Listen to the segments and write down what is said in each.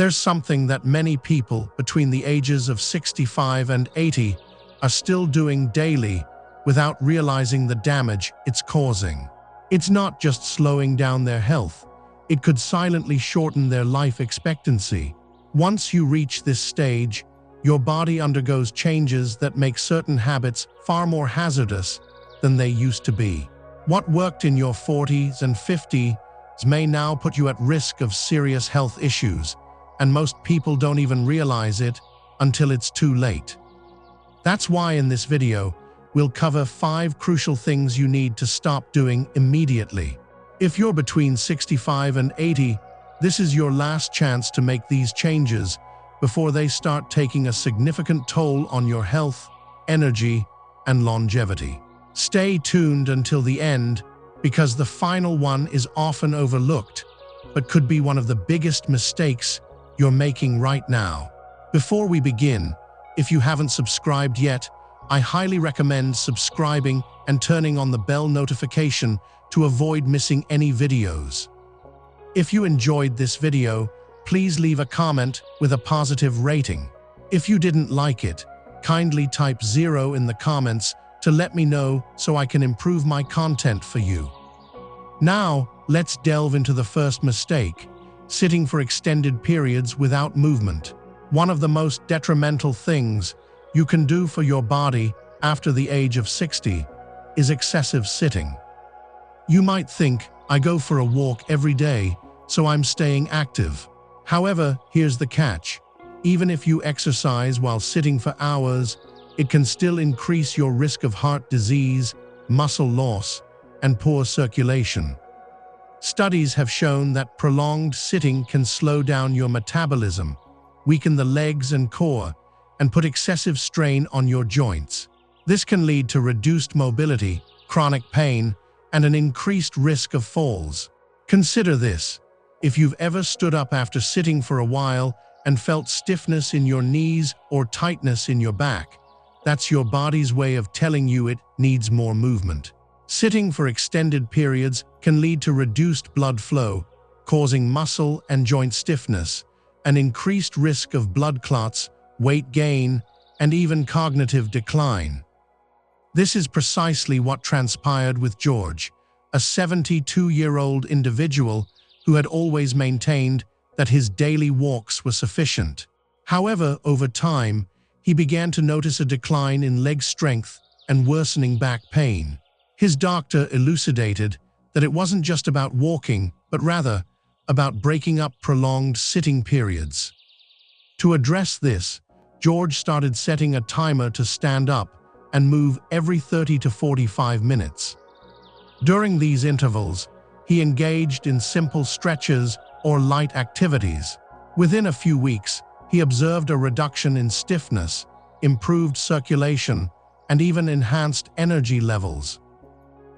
There's something that many people between the ages of 65 and 80 are still doing daily without realizing the damage it's causing. It's not just slowing down their health, it could silently shorten their life expectancy. Once you reach this stage, your body undergoes changes that make certain habits far more hazardous than they used to be. What worked in your 40s and 50s may now put you at risk of serious health issues, and most people don't even realize it until it's too late. That's why in this video, we'll cover 5 crucial things you need to stop doing immediately. If you're between 65 and 80, this is your last chance to make these changes before they start taking a significant toll on your health, energy, and longevity. Stay tuned until the end, because the final one is often overlooked, but could be one of the biggest mistakes you're making right now. Before we begin, if you haven't subscribed yet, I highly recommend subscribing and turning on the bell notification to avoid missing any videos. If you enjoyed this video, please leave a comment with a positive rating. If you didn't like it, kindly type 0 in the comments to let me know so I can improve my content for you. Now, let's delve into the first mistake: sitting for extended periods without movement. One of the most detrimental things you can do for your body after the age of 60 is excessive sitting. You might think, I go for a walk every day, so I'm staying active. However, here's the catch. Even if you exercise while sitting for hours, it can still increase your risk of heart disease, muscle loss, and poor circulation. Studies have shown that prolonged sitting can slow down your metabolism, weaken the legs and core, and put excessive strain on your joints. This can lead to reduced mobility, chronic pain, and an increased risk of falls. Consider this: if you've ever stood up after sitting for a while and felt stiffness in your knees or tightness in your back, that's your body's way of telling you it needs more movement. Sitting for extended periods can lead to reduced blood flow, causing muscle and joint stiffness, an increased risk of blood clots, weight gain, and even cognitive decline. This is precisely what transpired with George, a 72-year-old individual who had always maintained that his daily walks were sufficient. However, over time, he began to notice a decline in leg strength and worsening back pain. His doctor elucidated that it wasn't just about walking, but rather about breaking up prolonged sitting periods. To address this, George started setting a timer to stand up and move every 30 to 45 minutes. During these intervals, he engaged in simple stretches or light activities. Within a few weeks, he observed a reduction in stiffness, improved circulation, and even enhanced energy levels.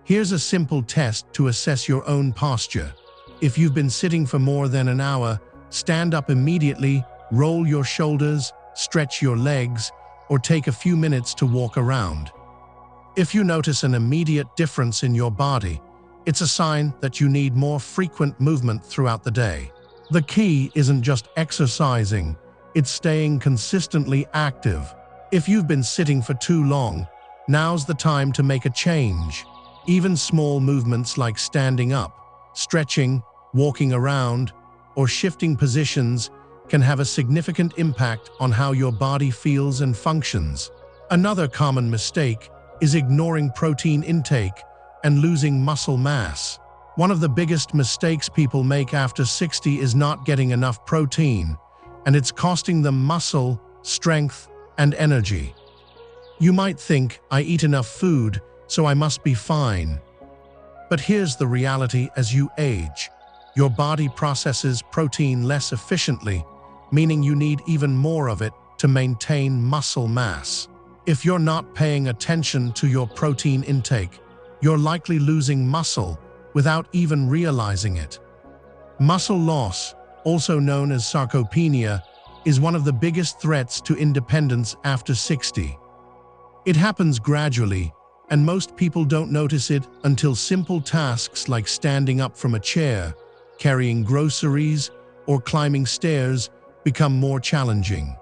Here's a simple test to assess your own posture. If you've been sitting for more than an hour, stand up immediately, roll your shoulders, stretch your legs, or take a few minutes to walk around. If you notice an immediate difference in your body, it's a sign that you need more frequent movement throughout the day. The key isn't just exercising, it's staying consistently active. If you've been sitting for too long, now's the time to make a change. Even small movements like standing up, stretching, walking around, or shifting positions can have a significant impact on how your body feels and functions. Another common mistake is ignoring protein intake and losing muscle mass. One of the biggest mistakes people make after 60 is not getting enough protein, and it's costing them muscle, strength, and energy. You might think, I eat enough food, so I must be fine. But here's the reality: as you age, your body processes protein less efficiently, meaning you need even more of it to maintain muscle mass. If you're not paying attention to your protein intake, you're likely losing muscle without even realizing it. Muscle loss, also known as sarcopenia, is one of the biggest threats to independence after 60. It happens gradually, and most people don't notice it until simple tasks like standing up from a chair, carrying groceries, or climbing stairs become more challenging.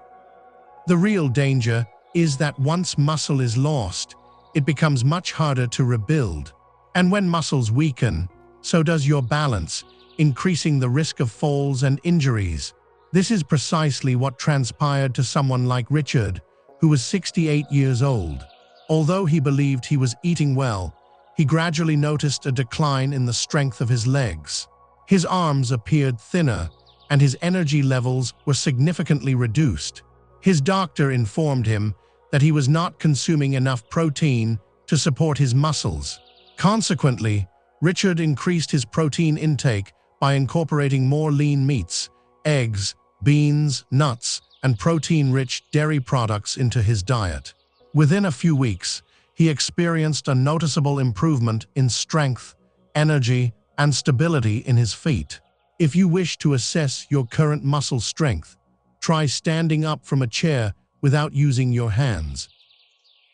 The real danger is that once muscle is lost, it becomes much harder to rebuild. And when muscles weaken, so does your balance, increasing the risk of falls and injuries. This is precisely what transpired to someone like Richard, who was 68 years old. Although he believed he was eating well, he gradually noticed a decline in the strength of his legs. His arms appeared thinner, and his energy levels were significantly reduced. His doctor informed him that he was not consuming enough protein to support his muscles. Consequently, Richard increased his protein intake by incorporating more lean meats, eggs, beans, nuts, and protein-rich dairy products into his diet. Within a few weeks, he experienced a noticeable improvement in strength, energy, and stability in his feet. If you wish to assess your current muscle strength, try standing up from a chair without using your hands.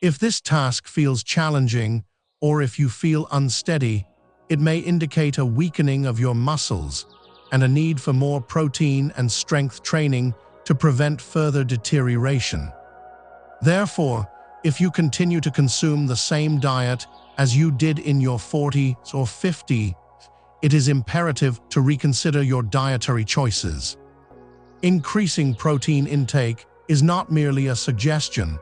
If this task feels challenging, or if you feel unsteady, it may indicate a weakening of your muscles and a need for more protein and strength training to prevent further deterioration. Therefore, if you continue to consume the same diet as you did in your 40s or 50s, it is imperative to reconsider your dietary choices. Increasing protein intake is not merely a suggestion,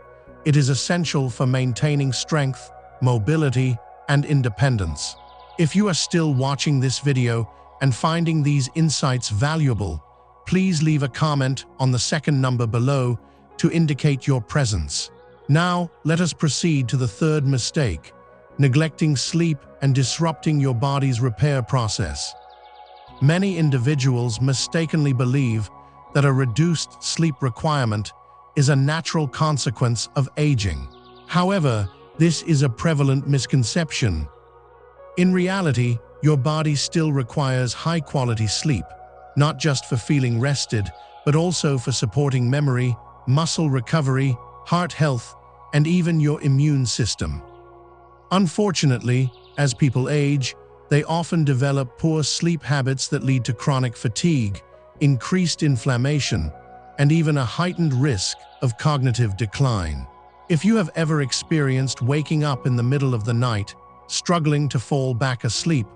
it is essential for maintaining strength, mobility, and independence. If you are still watching this video and finding these insights valuable, please leave a comment on the second number below to indicate your presence. Now, let us proceed to the third mistake: neglecting sleep and disrupting your body's repair process. Many individuals mistakenly believe that a reduced sleep requirement is a natural consequence of aging. However, this is a prevalent misconception. In reality, your body still requires high-quality sleep, not just for feeling rested, but also for supporting memory, muscle recovery, heart health, and even your immune system. Unfortunately, as people age, they often develop poor sleep habits that lead to chronic fatigue, increased inflammation, and even a heightened risk of cognitive decline. If you have ever experienced waking up in the middle of the night, struggling to fall back asleep,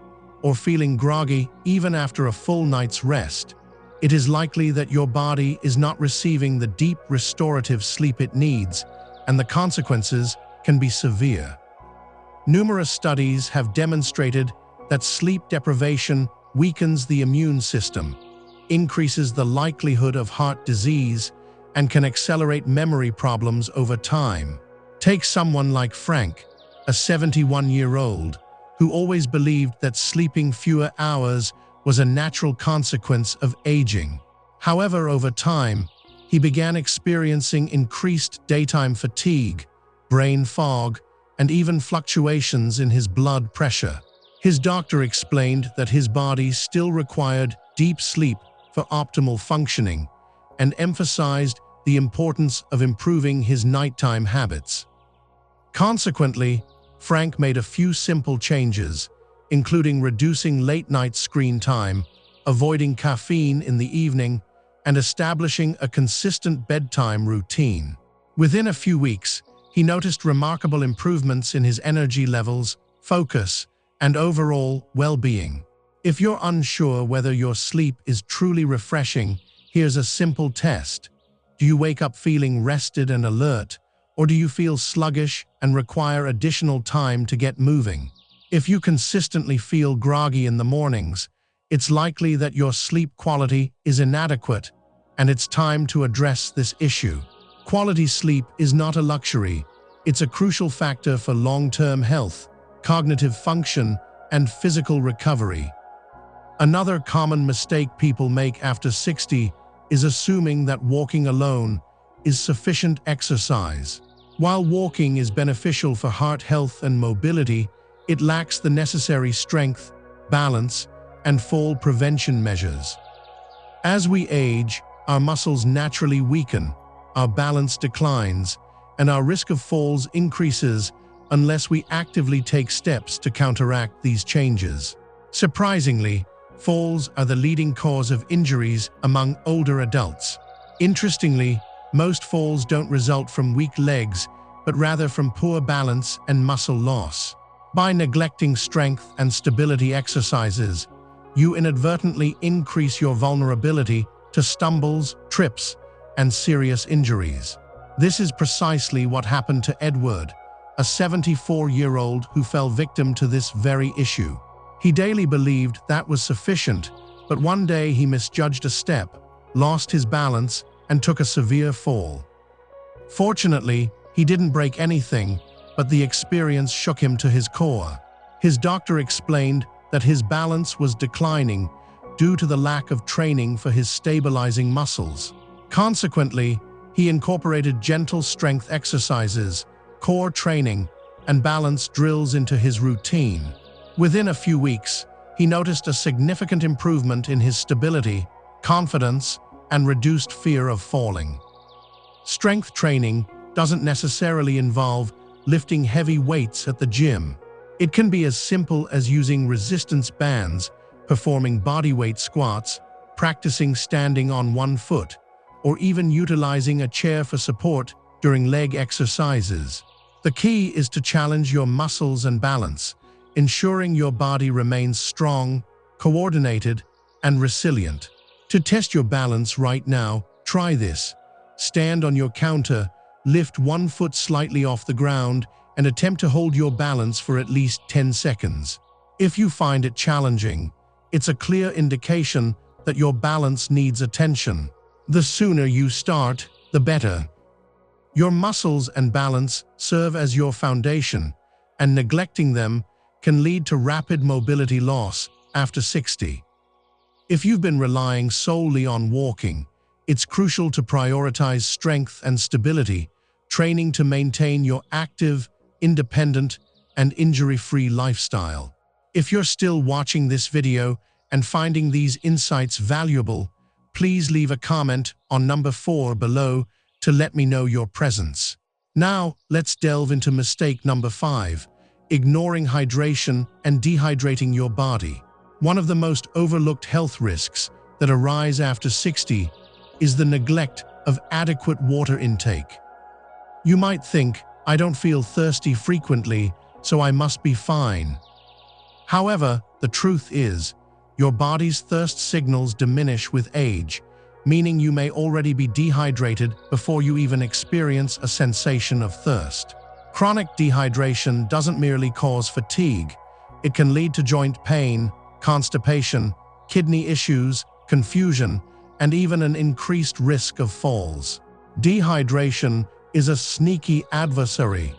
or feeling groggy even after a full night's rest, it is likely that your body is not receiving the deep restorative sleep it needs, and the consequences can be severe. Numerous studies have demonstrated that sleep deprivation weakens the immune system, increases the likelihood of heart disease, and can accelerate memory problems over time. Take someone like Frank, a 71-year-old, who always believed that sleeping fewer hours was a natural consequence of aging. However, over time, he began experiencing increased daytime fatigue, brain fog, and even fluctuations in his blood pressure. His doctor explained that his body still required deep sleep for optimal functioning, and emphasized the importance of improving his nighttime habits. Consequently, Frank made a few simple changes, including reducing late-night screen time, avoiding caffeine in the evening, and establishing a consistent bedtime routine. Within a few weeks, he noticed remarkable improvements in his energy levels, focus, and overall well-being. If you're unsure whether your sleep is truly refreshing, here's a simple test. Do you wake up feeling rested and alert, or do you feel sluggish and require additional time to get moving? If you consistently feel groggy in the mornings, it's likely that your sleep quality is inadequate, and it's time to address this issue. Quality sleep is not a luxury. It's a crucial factor for long-term health, cognitive function, and physical recovery. Another common mistake people make after 60 is assuming that walking alone is sufficient exercise. While walking is beneficial for heart health and mobility, it lacks the necessary strength, balance, and fall prevention measures. As we age, our muscles naturally weaken, our balance declines, and our risk of falls increases unless we actively take steps to counteract these changes. Surprisingly, falls are the leading cause of injuries among older adults. Interestingly, most falls don't result from weak legs, but rather from poor balance and muscle loss. By neglecting strength and stability exercises, you inadvertently increase your vulnerability to stumbles, trips, and serious injuries. This is precisely what happened to Edward, a 74-year-old who fell victim to this very issue. He daily believed that was sufficient, but one day he misjudged a step, lost his balance, and took a severe fall. Fortunately, he didn't break anything, but the experience shook him to his core. His doctor explained that his balance was declining due to the lack of training for his stabilizing muscles. Consequently, he incorporated gentle strength exercises, core training, and balance drills into his routine. Within a few weeks, he noticed a significant improvement in his stability, confidence, and reduced fear of falling. Strength training doesn't necessarily involve lifting heavy weights at the gym. It can be as simple as using resistance bands, performing bodyweight squats, practicing standing on one foot, or even utilizing a chair for support during leg exercises. The key is to challenge your muscles and balance, ensuring your body remains strong, coordinated, and resilient. To test your balance right now, try this. Stand on your counter, lift one foot slightly off the ground, and attempt to hold your balance for at least 10 seconds. If you find it challenging, it's a clear indication that your balance needs attention. The sooner you start, the better. Your muscles and balance serve as your foundation, and neglecting them can lead to rapid mobility loss after 60. If you've been relying solely on walking, it's crucial to prioritize strength and stability, training to maintain your active, independent, and injury-free lifestyle. If you're still watching this video and finding these insights valuable, please leave a comment on number 4 below to let me know your presence. Now, let's delve into mistake number 5, ignoring hydration and dehydrating your body. One of the most overlooked health risks that arise after 60 is the neglect of adequate water intake. You might think, I don't feel thirsty frequently, so I must be fine. However, the truth is, your body's thirst signals diminish with age, meaning you may already be dehydrated before you even experience a sensation of thirst. Chronic dehydration doesn't merely cause fatigue. It can lead to joint pain, constipation, kidney issues, confusion, and even an increased risk of falls. Dehydration is a sneaky adversary.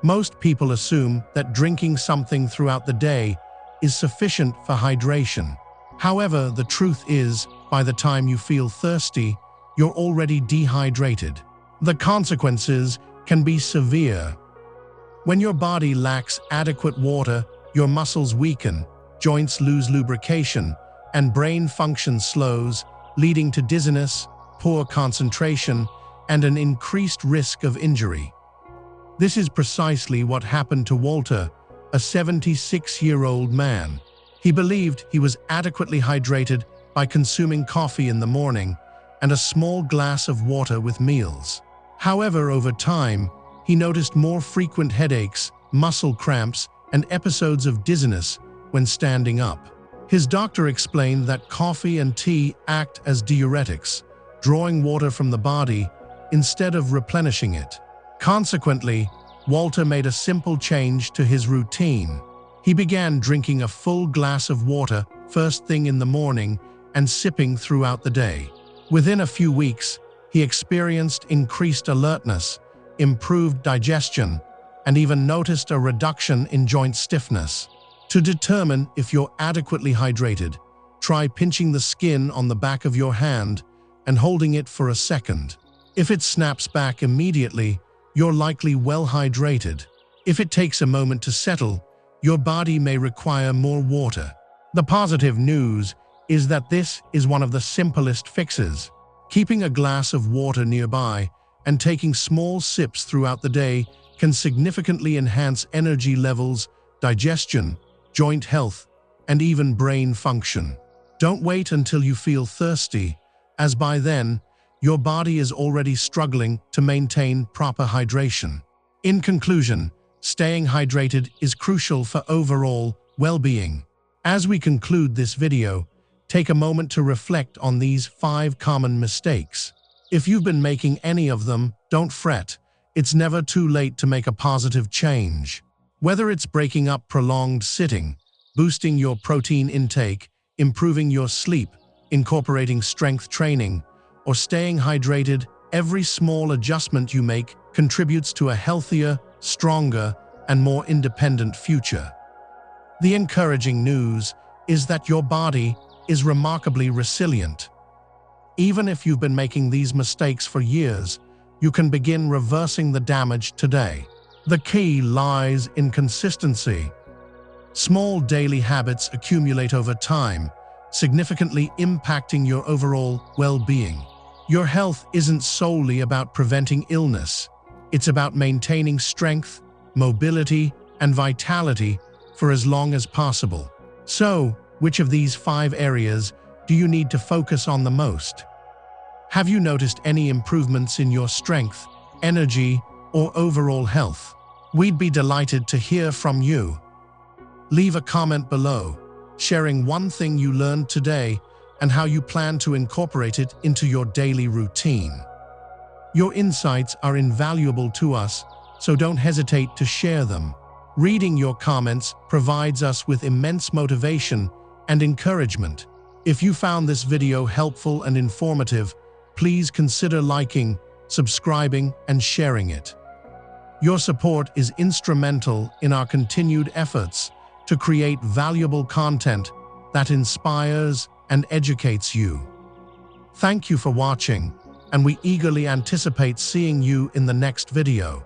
Most people assume that drinking something throughout the day is sufficient for hydration. However, the truth is, by the time you feel thirsty, you're already dehydrated. The consequences can be severe. When your body lacks adequate water, your muscles weaken, joints lose lubrication, and brain function slows, leading to dizziness, poor concentration, and an increased risk of injury. This is precisely what happened to Walter, a 76-year-old man. He believed he was adequately hydrated by consuming coffee in the morning and a small glass of water with meals. However, over time, he noticed more frequent headaches, muscle cramps, and episodes of dizziness when standing up. His doctor explained that coffee and tea act as diuretics, drawing water from the body instead of replenishing it. Consequently, Walter made a simple change to his routine. He began drinking a full glass of water first thing in the morning and sipping throughout the day. Within a few weeks, he experienced increased alertness, improved digestion, and even noticed a reduction in joint stiffness. To determine if you're adequately hydrated, try pinching the skin on the back of your hand and holding it for a second. If it snaps back immediately, you're likely well hydrated. If it takes a moment to settle, your body may require more water. The positive news is that this is one of the simplest fixes. Keeping a glass of water nearby and taking small sips throughout the day can significantly enhance energy levels, digestion, joint health, and even brain function. Don't wait until you feel thirsty, as by then, your body is already struggling to maintain proper hydration. In conclusion, staying hydrated is crucial for overall well-being. As we conclude this video, take a moment to reflect on these 5 common mistakes. If you've been making any of them, don't fret. It's never too late to make a positive change. Whether it's breaking up prolonged sitting, boosting your protein intake, improving your sleep, incorporating strength training, or staying hydrated, every small adjustment you make contributes to a healthier, stronger, and more independent future. The encouraging news is that your body is remarkably resilient. Even if you've been making these mistakes for years, you can begin reversing the damage today. The key lies in consistency. Small daily habits accumulate over time, significantly impacting your overall well-being. Your health isn't solely about preventing illness. It's about maintaining strength, mobility, and vitality for as long as possible. So, which of these 5 areas do you need to focus on the most? Have you noticed any improvements in your strength, energy, or overall health? We'd be delighted to hear from you. Leave a comment below, sharing one thing you learned today and how you plan to incorporate it into your daily routine. Your insights are invaluable to us, so don't hesitate to share them. Reading your comments provides us with immense motivation and encouragement. If you found this video helpful and informative, please consider liking, subscribing, and sharing it. Your support is instrumental in our continued efforts to create valuable content that inspires and educates you. Thank you for watching, and we eagerly anticipate seeing you in the next video.